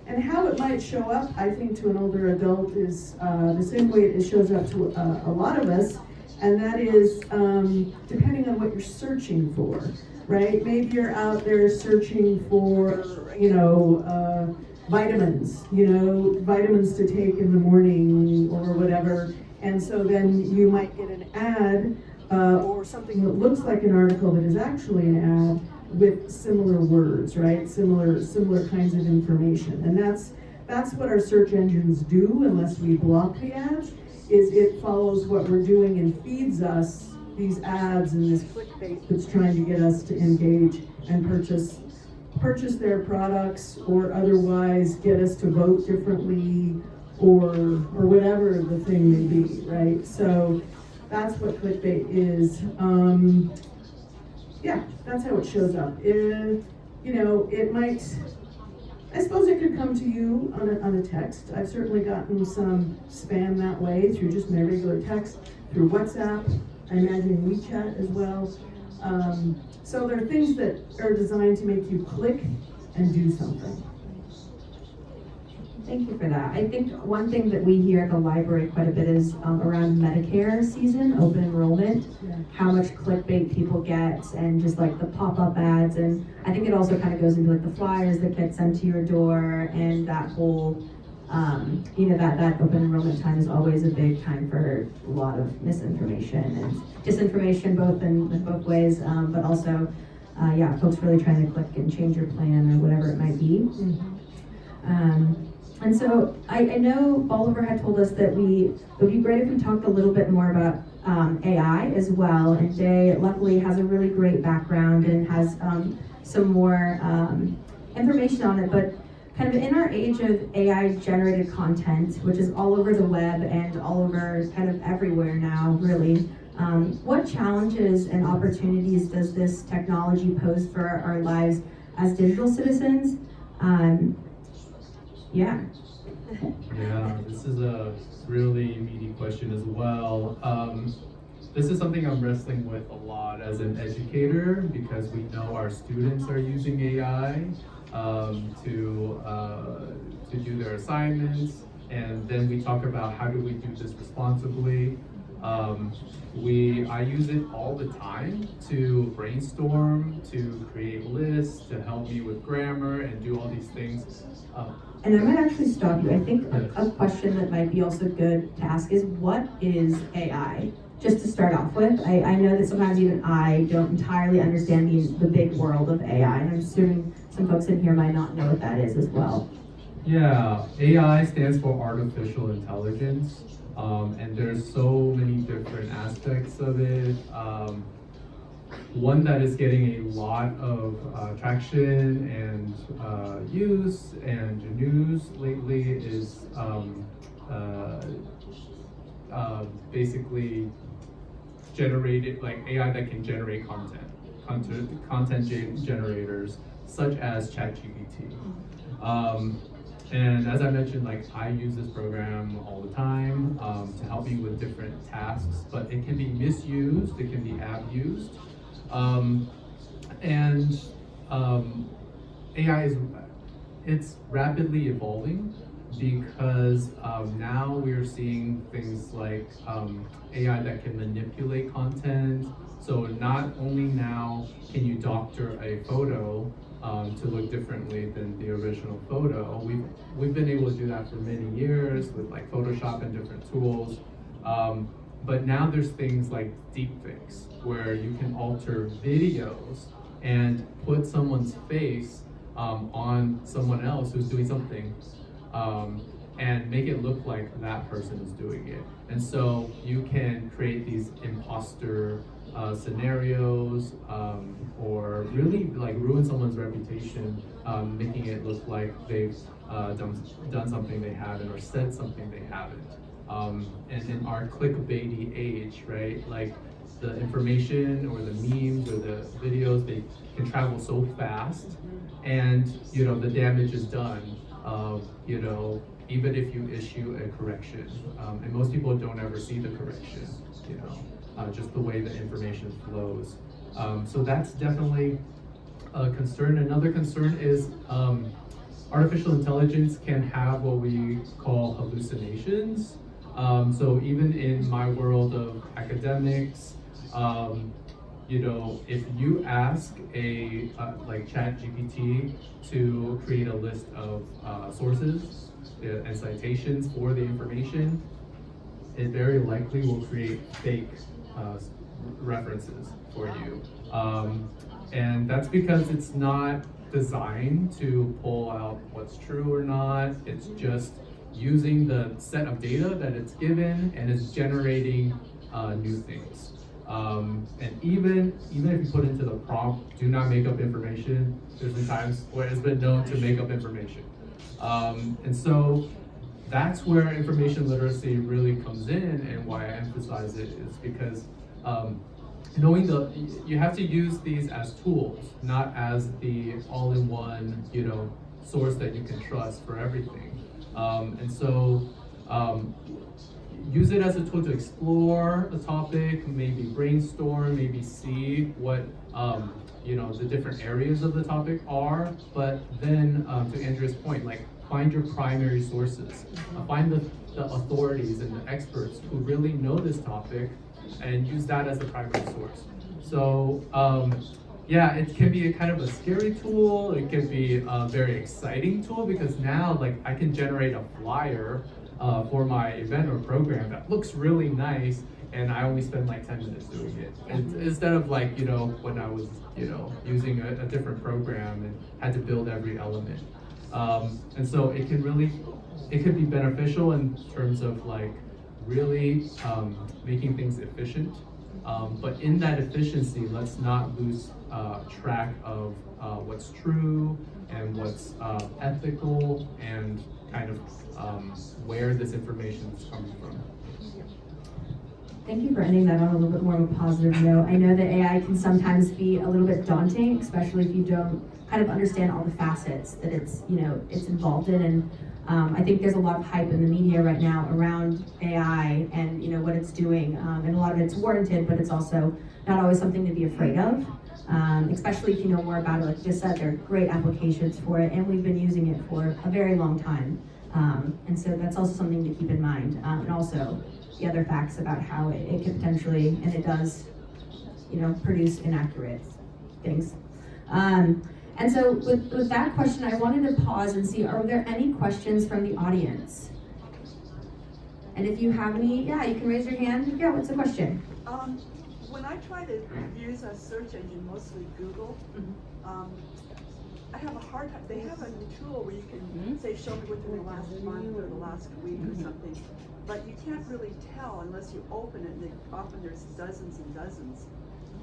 And how it might show up, I think, to an older adult is the same way it shows up to a lot of us, and that is depending on what you're searching for, right? Maybe you're out there searching for, vitamins, vitamins to take in the morning or whatever, and so then you might get an ad or something that looks like an article that is actually an ad with similar words, right? Similar kinds of information. And that's what our search engines do, unless we block the ads, is it follows what we're doing and feeds us these ads and this clickbait that's trying to get us to engage and purchase their products, or otherwise get us to vote differently, or whatever the thing may be, right? So that's what clickbait is. Yeah, that's how it shows up. It might, I suppose it could come to you on a text. I've certainly gotten some spam that way through just my regular text, through WhatsApp, I imagine WeChat as well. So there are things that are designed to make you click and do something. Thank you for that. I think one thing that we hear at the library quite a bit is around Medicare season, open enrollment, how much clickbait people get and just like the pop-up ads. And I think it also kind of goes into like the flyers that get sent to your door and that whole, that open enrollment time is always a big time for a lot of misinformation and disinformation, both in both ways, but also, folks really trying to click and change your plan or whatever it might be. And so I know Bolivar had told us that it would be great if we talked a little bit more about AI as well. And Jay luckily has a really great background and has some more information on it. But kind of in our age of AI generated content, which is all over the web and all over kind of everywhere now, really, what challenges and opportunities does this technology pose for our lives as digital citizens? Yeah, this is a really meaty question as well. This is something I'm wrestling with a lot as an educator because we know our students are using AI to do their assignments, and then we talk about how do we do this responsibly. I use it all the time to brainstorm, to create lists, to help me with grammar and do all these things. And I might actually stop you. I think a question that might be also good to ask is, what is AI? Just to start off with, I know that sometimes even I don't entirely understand the big world of AI, and I'm assuming some folks in here might not know what that is as well. Yeah, AI stands for artificial intelligence, and there's so many different aspects of it. One that is getting a lot of traction and use and news lately is basically generated, like AI that can generate content generators such as ChatGPT. And as I mentioned, like I use this program all the time to help me with different tasks, but it can be misused, it can be abused. AI it's rapidly evolving because now we're seeing things like AI that can manipulate content. So not only now can you doctor a photo to look differently than the original photo. We've been able to do that for many years with like Photoshop and different tools. But now there's things like deepfakes where you can alter videos and put someone's face on someone else who's doing something and make it look like that person is doing it. And so you can create these imposter scenarios or really like ruin someone's reputation, making it look like they've done something they haven't or said something they haven't. And in our clickbaity age, right, like the information or the memes or the videos, they can travel so fast, and the damage is done. Even if you issue a correction, and most people don't ever see the correction, just the way the information flows. So that's definitely a concern. Another concern is artificial intelligence can have what we call hallucinations. So even in my world of academics, if you ask like ChatGPT to create a list of sources and citations for the information, it very likely will create fake references for you. And that's because it's not designed to pull out what's true or not. It's just using the set of data that it's given, and it's generating new things. And even if you put into the prompt, do not make up information, there's been times where it's been known to make up information. And so that's where information literacy really comes in, and why I emphasize it is because knowing you have to use these as tools, not as the all-in-one, source that you can trust for everything. And so use it as a tool to explore a topic, maybe brainstorm, maybe see what the different areas of the topic are. But then, to Andrea's point, like find your primary sources, find the authorities and the experts who really know this topic, and use that as the primary source. So yeah, it can be a kind of a scary tool. It can be a very exciting tool because now like I can generate a flyer for my event or program that looks really nice, and I only spend like 10 minutes doing it. And instead of like, when I was, using a different program and had to build every element. And so it could be beneficial in terms of like really making things efficient. But in that efficiency, let's not lose track of what's true and what's ethical and kind of where this information is coming from. Thank you for ending that on a little bit more of a positive note. I know that AI can sometimes be a little bit daunting, especially if you don't kind of understand all the facets that it's involved in. And I think there's a lot of hype in the media right now around AI and what it's doing, and a lot of it's warranted, but it's also not always something to be afraid of. Especially if you know more about it. Like you just said, there are great applications for it, and we've been using it for a very long time. And so that's also something to keep in mind. And also the other facts about how it could potentially, and it does, produce inaccurate things. And so with that question, I wanted to pause and see, are there any questions from the audience? And if you have any, you can raise your hand. Yeah, what's the question? When I try to use a search engine, mostly Google, I have a hard time. They have a tool where you can say, show me within the last month or the last week or something, but you can't really tell unless you open it, and often there's dozens and dozens,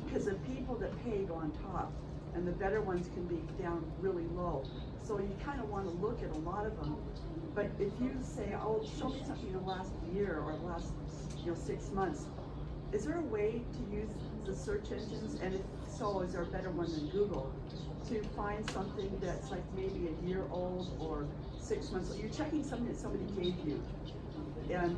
because the people that pay go on top, and the better ones can be down really low. So you kind of want to look at a lot of them. But if you say, oh, show me something in the last year or last 6 months, is there a way to use the search engines, and if so, is there a better one than Google, to find something that's like maybe a year old or 6 months old? You're checking something that somebody gave you, and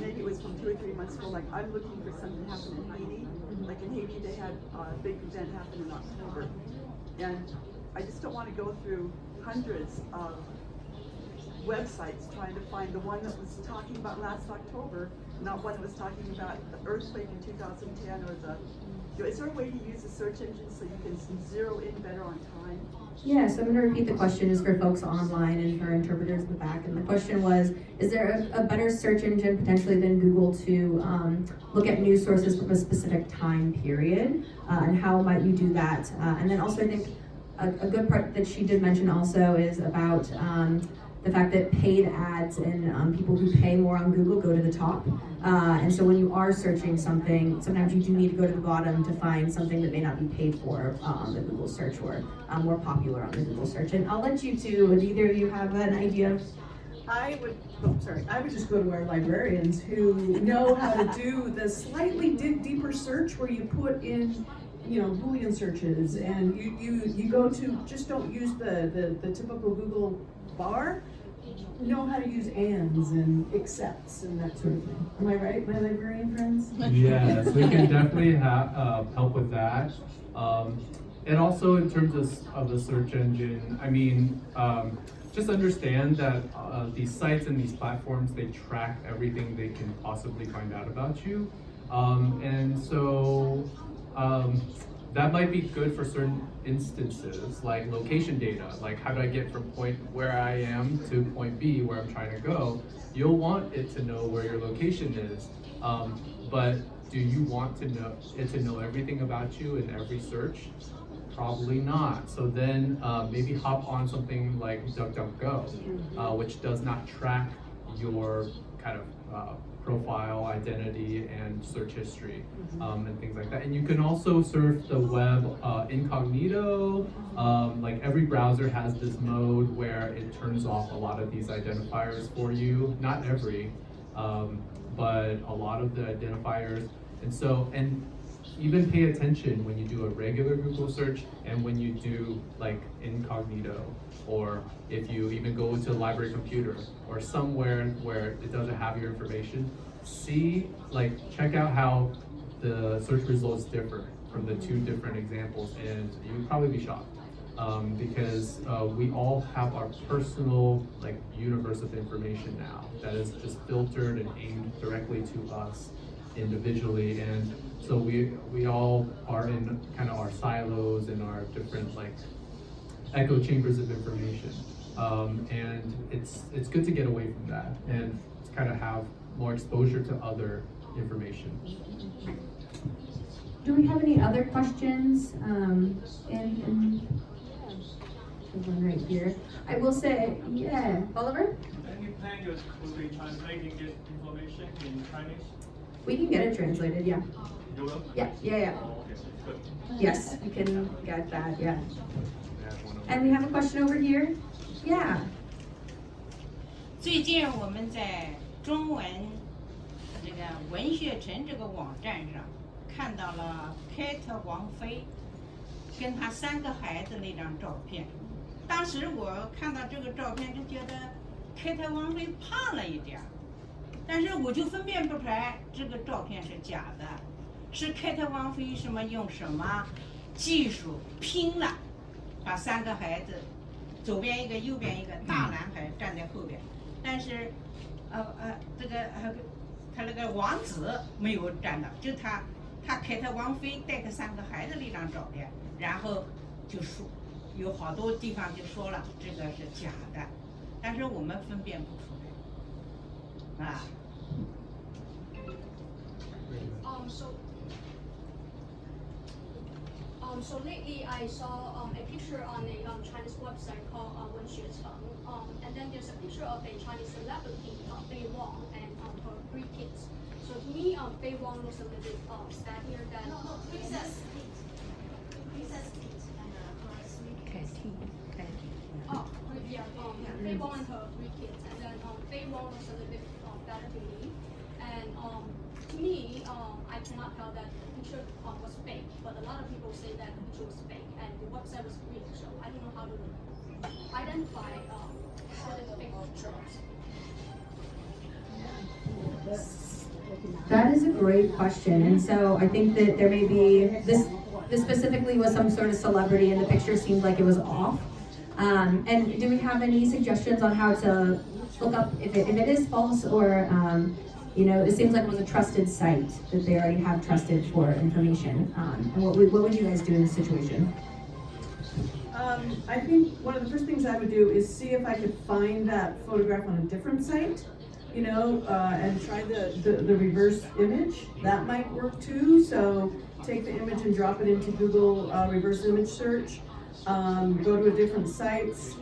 maybe it was from 2 or 3 months ago. Like I'm looking for something that happened in Haiti. Like in Haiti, they had a big event happen in October, and I just don't want to go through hundreds of websites trying to find the one that was talking about last October, not one that was talking about the earthquake in 2010 or is there a way to use the search engine so you can zero in better on time? Yeah, so I'm going to repeat the question is for folks online and for interpreters in the back. And the question was, is there a better search engine potentially than Google to look at news sources from a specific time period? And how might you do that? And then also I think a good part that she did mention also is about the fact that paid ads and people who pay more on Google go to the top. And so when you are searching something, sometimes you do need to go to the bottom to find something that may not be paid for on the Google search or more popular on the Google search. And I'll let you two, if either of you have an idea of. I would just go to our librarians who know how to do the slightly deeper search where you put in, Boolean searches, and you go to, just don't use the typical Google bar. Know how to use ands and accepts and that sort of thing. Am I right, my librarian friends? Yes, we can definitely help with that. And also in terms of the search engine, I mean, just understand that these sites and these platforms, they track everything they can possibly find out about you. And so that might be good for certain instances, like location data, like how do I get from point where I am to point B where I'm trying to go. You'll want it to know where your location is, but do you want to know everything about you in every search? Probably not. So then maybe hop on something like DuckDuckGo, which does not track your kind of profile, identity, and search history, and things like that. And you can also surf the web incognito. Like every browser has this mode where it turns off a lot of these identifiers for you. Not every, but a lot of the identifiers. And even pay attention when you do a regular Google search and when you do like incognito, or if you even go to a library computer or somewhere where it doesn't have your information, check out how the search results differ from the two different examples, and you'd probably be shocked. Because we all have our personal universe of information now that is just filtered and aimed directly to us individually, and so we all are in kind of our silos and our different echo chambers of information, and it's good to get away from that and kind of have more exposure to other information. Do we have any other questions? One right here. I will say, yeah, Oliver? Any plan you will be translating this information in Chinese? We can get it translated, yeah. You will? Yeah. Oh, okay, good. Yes, we can get that, yeah. And we have a question over here. Yeah. 最近我们在中文这个文学城这个网站上看到了凯特王妃跟她3个孩子那张照片。当时我看到这个照片就觉得凯特王妃胖了一点儿，但是我就分辨不出来这个照片是假的，是凯特王妃用什么技术拼了，把3个孩子，左边一个右边一个大男孩站在后边，但是他那个王子没有站到，就他凯特王妃带着3个孩子的一张照片，然后就说有好多地方就说了这个是假的，但是我们分辨不出来啊。So lately I saw a picture on a Chinese website called 文学城, and then there's a picture of a Chinese celebrity, Fei Wang, and her 3 kids. So to me, Fei Wang looks a little bit sadder than Princess Oh, yeah, Fei Wang and her 3 kids, and then Fei Wang looks a little bit better to me, and to me, I cannot tell that the picture was fake, but a lot of people say that the picture was fake and the website was real, so I don't know how to identify what is fake pictures. That is a great question, and so I think that there may be this specifically was some sort of celebrity, and the picture seemed like it was off. And do we have any suggestions on how to look up if it is false, or it seems like it was a trusted site that they already have trusted for information. And what would you guys do in this situation? I think one of the first things I would do is see if I could find that photograph on a different site, and try the reverse image. That might work too. So take the image and drop it into Google reverse image search. Go to a different sites.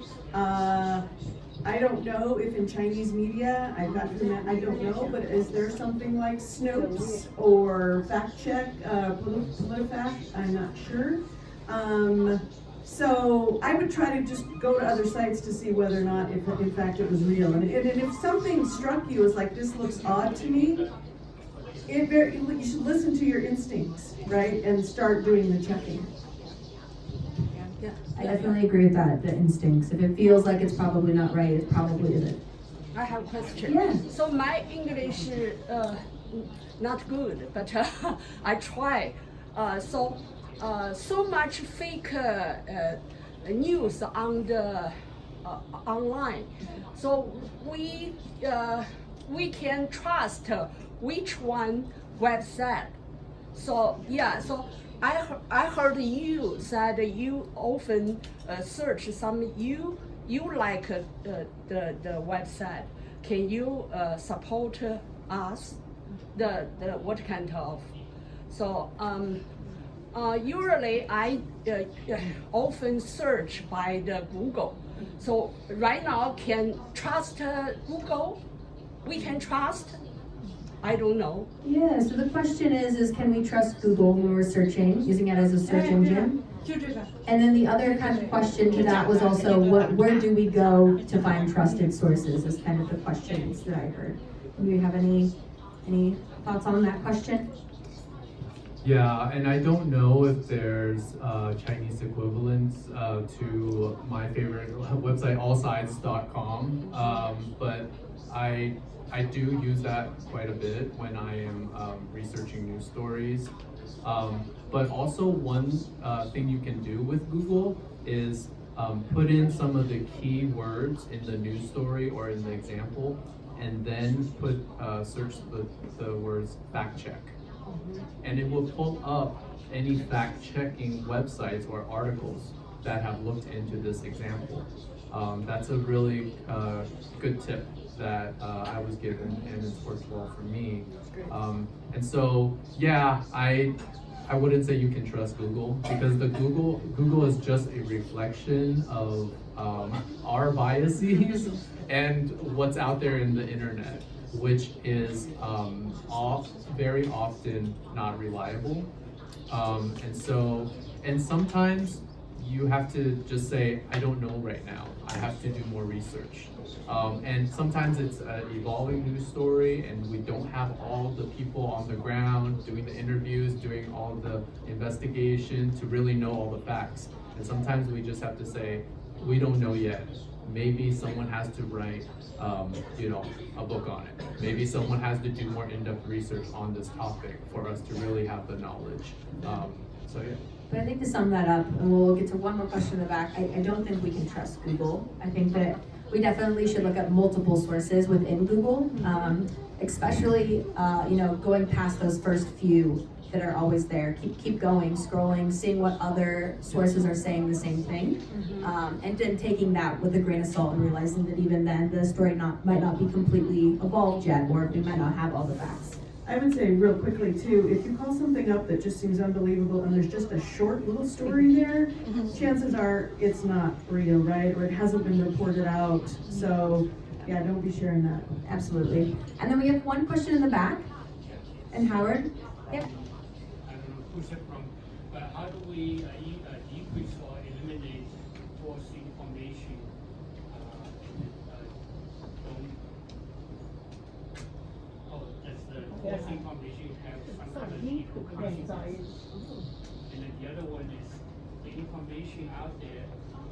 I don't know if in Chinese media, I don't know, but is there something like Snopes or Fact Check, PolitiFact? I'm not sure. So I would try to just go to other sites to see whether or not, if in fact it was real. And if something struck you as like, this looks odd to me, you should listen to your instincts, right? And start doing the checking. Yeah, I definitely agree with that, the instincts. If it feels like it's probably not right, it probably isn't. I have a question. Yeah. So my English not good, but I try. So much fake news on the online. So we can trust which one website. So yeah. So I heard you said you often search some you like the website. Can you support us? The what kind of? So usually I often search by the Google. So right now can trust Google? We can trust. I don't know. Yeah, so the question is can we trust Google when we're searching, using it as a search engine? And then the other kind of question to that was also, where do we go to find trusted sources, is kind of the questions that I heard. Do you have any thoughts on that question? Yeah, and I don't know if there's Chinese equivalents to my favorite website, allsides.com, but I do use that quite a bit when I am researching news stories. But also one thing you can do with Google is put in some of the key words in the news story or in the example, and then put search the words fact check. And it will pull up any fact-checking websites or articles that have looked into this example. That's a really good tip that I was given, and it's worked well for me. And so, yeah, I wouldn't say you can trust Google, because Google is just a reflection of our biases and what's out there in the internet, which is very often not reliable. And sometimes you have to just say, I don't know right now. I have to do more research. And sometimes it's an evolving news story, and we don't have all the people on the ground doing the interviews, doing all the investigation to really know all the facts. And sometimes we just have to say, we don't know yet. Maybe someone has to write, a book on it. Maybe someone has to do more in-depth research on this topic for us to really have the knowledge. So yeah. But I think to sum that up, and we'll get to one more question in the back, I don't think we can trust Google. I think that we definitely should look at multiple sources within Google, especially going past those first few that are always there. Keep going, scrolling, seeing what other sources are saying the same thing, and then taking that with a grain of salt and realizing that even then the story might not be completely evolved yet, or we might not have all the facts. I would say real quickly too, if you call something up that just seems unbelievable and there's just a short little story there, chances are it's not real, right? Or it hasn't been reported out. So yeah, don't be sharing that. Absolutely. And then we have one question in the back. And Howard? Yep. I don't know who's it from, but how do we decrease or eliminate false information? That's the false information have some kind of legal consequences. And then the other one is the information out there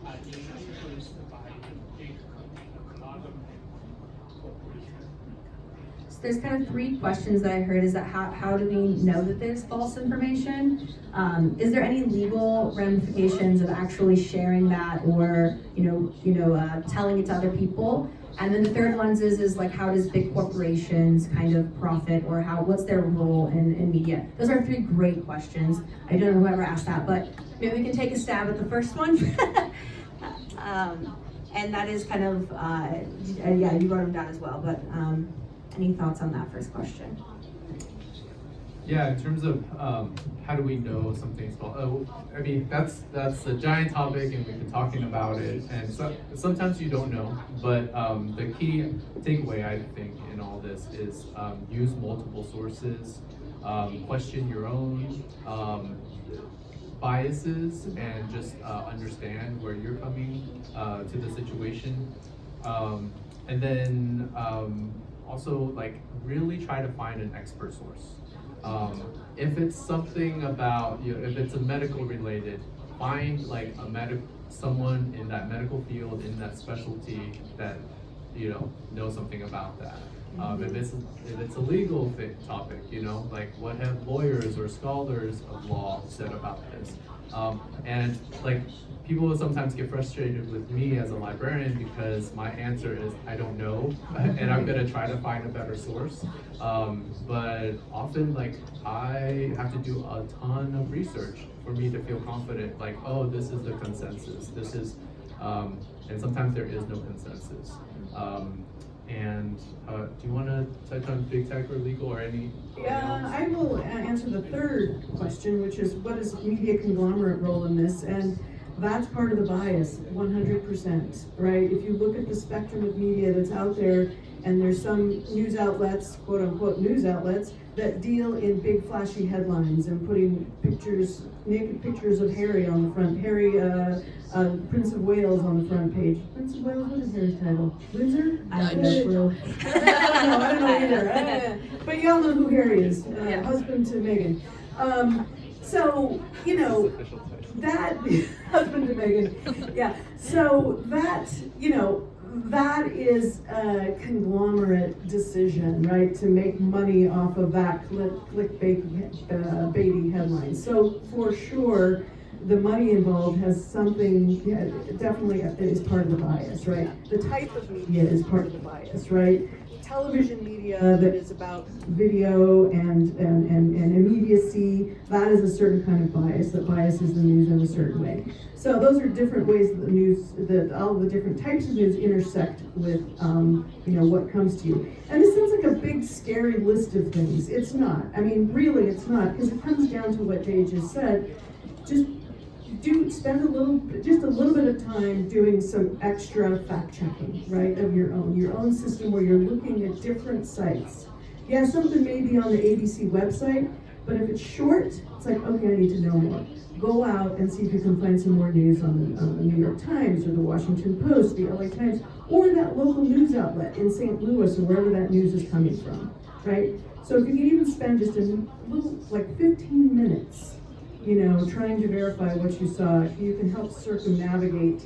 are being influenced by the big conglomerate corporations. So there's kind of three questions that I heard. Is that how do we know that there's false information? Is there any legal ramifications of actually sharing that, or telling it to other people? And then the third one is like, how does big corporations kind of profit, or what's their role in media? Those are three great questions. I don't know whoever asked that, but maybe we can take a stab at the first one. And that is kind of, you wrote them down as well, but any thoughts on that first question? Yeah, in terms of how do we know something's false? I mean, that's a giant topic, and we've been talking about it. And sometimes you don't know, but the key takeaway, I think, in all this is use multiple sources, question your own biases, and just understand where you're coming to the situation, and then also really try to find an expert source. If it's something about, if it's a medical related, find someone in that medical field, in that specialty that knows something about that. If it's a legal topic, what have lawyers or scholars of law said about this? And people will sometimes get frustrated with me as a librarian because my answer is I don't know, and I'm gonna try to find a better source. But often I have to do a ton of research for me to feel confident, oh, this is the consensus. This is, and sometimes there is no consensus. And do you want to touch on big tech or legal or any? Yeah, I will answer the third question, which is what is media conglomerate role in this? And that's part of the bias, 100%, right? If you look at the spectrum of media that's out there, and there's some news outlets, quote unquote news outlets, that deal in big flashy headlines and putting naked pictures of Harry on the front, Prince of Wales on the front page. Prince of Wales, what is Harry's title? Windsor? I don't know. I don't know either. But y'all know who Harry is, husband to Meghan. So, you know, that, husband to Megan, yeah, so that, you know, that is a conglomerate decision, right, to make money off of that clickbaity headline. So for sure, the money involved has something, yeah, definitely is part of the bias, right? The type of media is part of the bias, right? Television media that is about video and immediacy, that is a certain kind of bias that biases the news in a certain way. So those are different ways that the news, that all the different types of news intersect with, you know, what comes to you. And this sounds like a big, scary list of things. It's not. I mean, really, it's not, because it comes down to what Jay just said. Just spend just a little bit of time doing some extra fact checking, right, of your own system where you're looking at different sites. Yeah, something may be on the ABC website, but if it's short, it's like, okay, I need to know more. Go out and see if you can find some more news on the New York Times or the Washington Post, the LA Times, or that local news outlet in St. Louis or wherever that news is coming from, right? So if you can even spend just a little, like 15 minutes, you know, trying to verify what you saw, you can help circumnavigate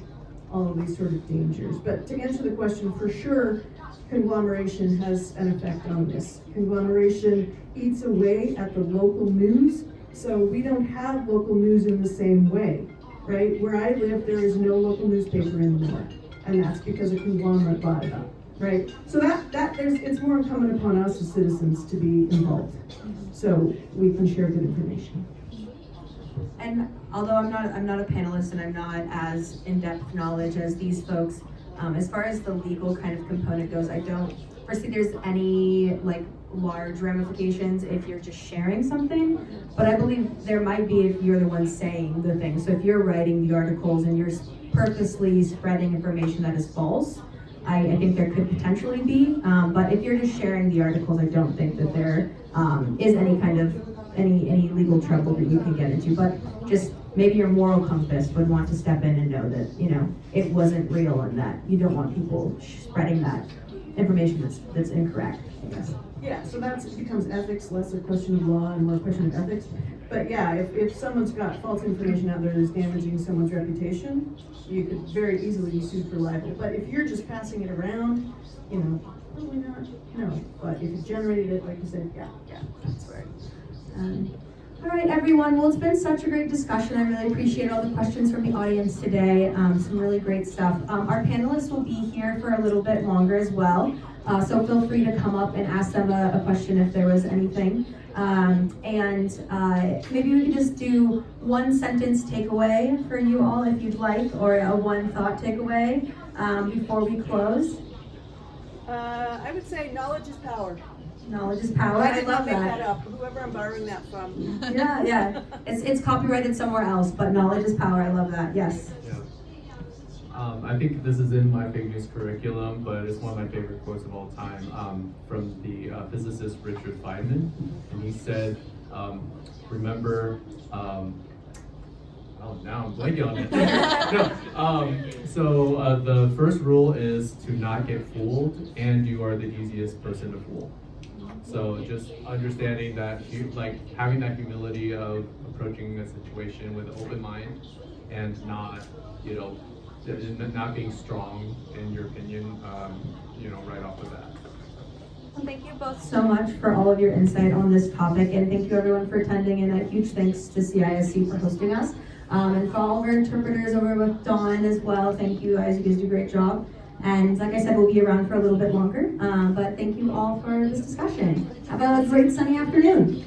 all of these sort of dangers. But to answer the question, for sure, conglomeration has an effect on this. Conglomeration eats away at the local news, so we don't have local news in the same way, right? Where I live, there is no local newspaper anymore, and that's because a conglomerate bought it up, right? So it's more incumbent upon us as citizens to be involved, so we can share good information. And although I'm not a panelist and I'm not as in-depth knowledge as these folks, as far as the legal kind of component goes, I don't foresee there's any like large ramifications if you're just sharing something, but I believe there might be if you're the one saying the thing. So if you're writing the articles and you're purposely spreading information that is false, I think there could potentially be, but if you're just sharing the articles, I don't think that there is any kind of any legal trouble that you can get into, but just maybe your moral compass would want to step in and know that, you know, it wasn't real and that you don't want people spreading that information that's incorrect, I guess. Yeah, so that becomes ethics, less a question of law and more a question of ethics. But yeah, if someone's got false information out there that's damaging someone's reputation, you could very easily be sued for libel. But if you're just passing it around, you know, probably not, no. But if you generated it, like you said, yeah, that's right. All right, everyone. Well, it's been such a great discussion. I really appreciate all the questions from the audience today. Some really great stuff. Our panelists will be here for a little bit longer as well. So feel free to come up and ask them a question if there was anything. Maybe we could just do one sentence takeaway for you all if you'd like, or a one thought takeaway before we close. I would say knowledge is power. Knowledge is power. I did not make that up. Whoever I'm borrowing that from. Yeah. It's copyrighted somewhere else, but knowledge is power. I love that. Yes. Yeah. I think this is in my fake news curriculum, but it's one of my favorite quotes of all time from the physicist Richard Feynman, and he said, "Remember." Now I'm blanking on it. So the first rule is to not get fooled, and you are the easiest person to fool. So just understanding that, having that humility of approaching a situation with an open mind, and not, not being strong in your opinion, right off the bat. Well, thank you both so much for all of your insight on this topic, and thank you everyone for attending, and a huge thanks to CISC for hosting us. And for all of our interpreters over with Dawn as well, thank you guys do a great job. And like I said, we'll be around for a little bit longer, but thank you all for this discussion. Have a great sunny afternoon.